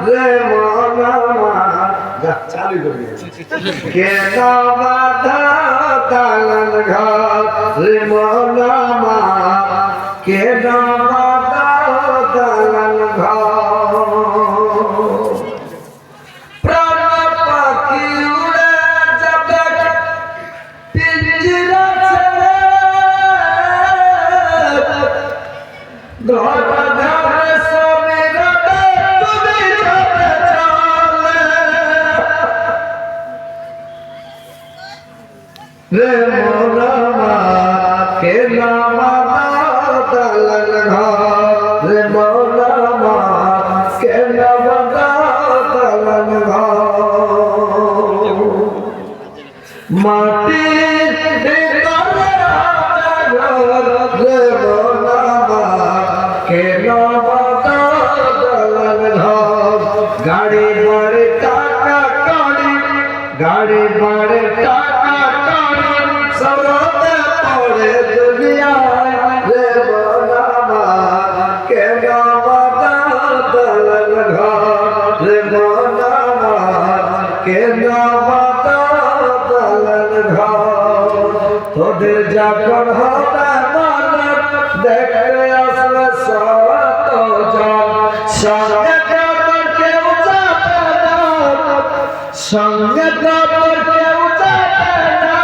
রে মন আমার চালু করে কেন বাধা দালান ঘর রে মন আমার কেন বাধা দালান ঘর প্রাণ পাখি উড়ে যাবে পিঞ্জিরা ছেড়ে ঘর বাঁধাবে সবে রবে তুমি যাবে চলে রে মন আমার কেন বাধা দালান ঘর রে মন আমার কেন বাধা দালান ঘর মাটির ভিতরে ঘর রে মন আমার কেন বাধা দালান ঘর গাড়ি বাড়ি টাকা কড়ি গাড়ি বাড়ি টাকা কড়ি সরতে পড়ে দুনিয়ায় রে মন আমার কেন বাধা দালান ঘর রে মন আমার কেন বাধা দালান ঘর তোদের যখন হবে মনে দেখে আসবে সত জন সঙ্গে তোর কেউ যাবে না সঙ্গে তোর কেউ যাবে না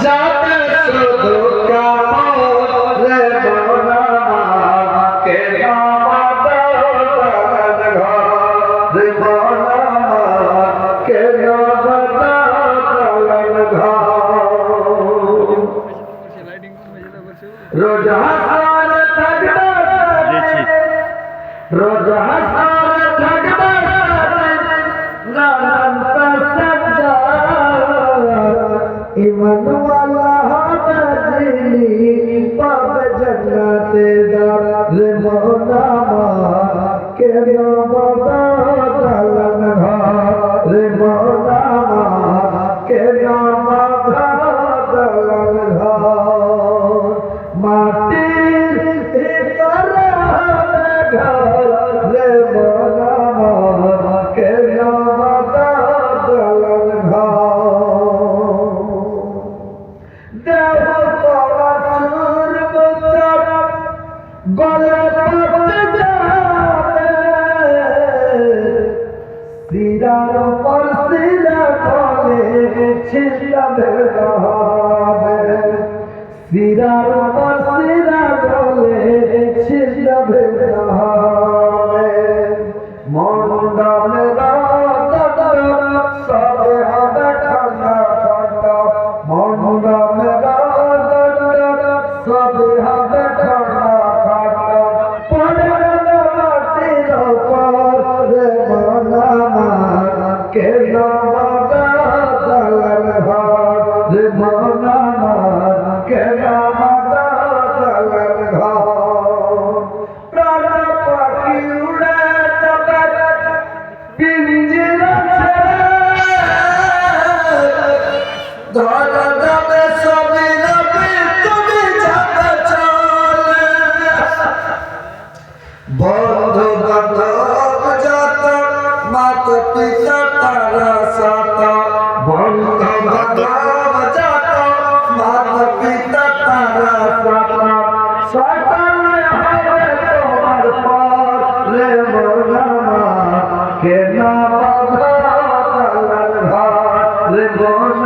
যাবে শুধু কামড় রে মন আমার কেন বাধা দালান ঘর রে মন আমার কেন বাধা দালান ঘর রোজ হাসার থাকবে রোজ হাসার থাকবে নানান সজ্জা ইমান ওয়ালা হবে যিনি পাবে জান্নাতে দার রে মন আমার কেন বাধা দালান ঘর রে মন আমার কেন বাধা দালান ঘর মাটির ভিতরে ঘর রে মন আমার কেন বাধা দালান ঘর দেব তোর বচন গলে পড়তে যাবে সিরার পর সিরা করে ছিলাবে হবে সিরার পর সিরা গলে ছিলাবে হবে মন্ডলে সবে হবে ঠান্ডা ঠান্ডা মন্ডলে সবে হবে ঠান্ডা ঠান্ডা পড়ে গেল মাটির উপর রে মন আমার কেন বাধা দালান ঘর রে মন আমার কেন বাধা দালান ঘর প্রাণ পাখি উড়ে যাবে পিঞ্জিরা ছেড়ে ধর যাবে সবে রবে তুমি যাবে চলে বন্ধু বান্ধব যত মাত পিতা তারা সাত বন্ধু বান্ধব যত মাত পিতা তারা সাত সকলে হবে তোমার পর রে মন আমার কেন বাধা দালান ঘর রে মন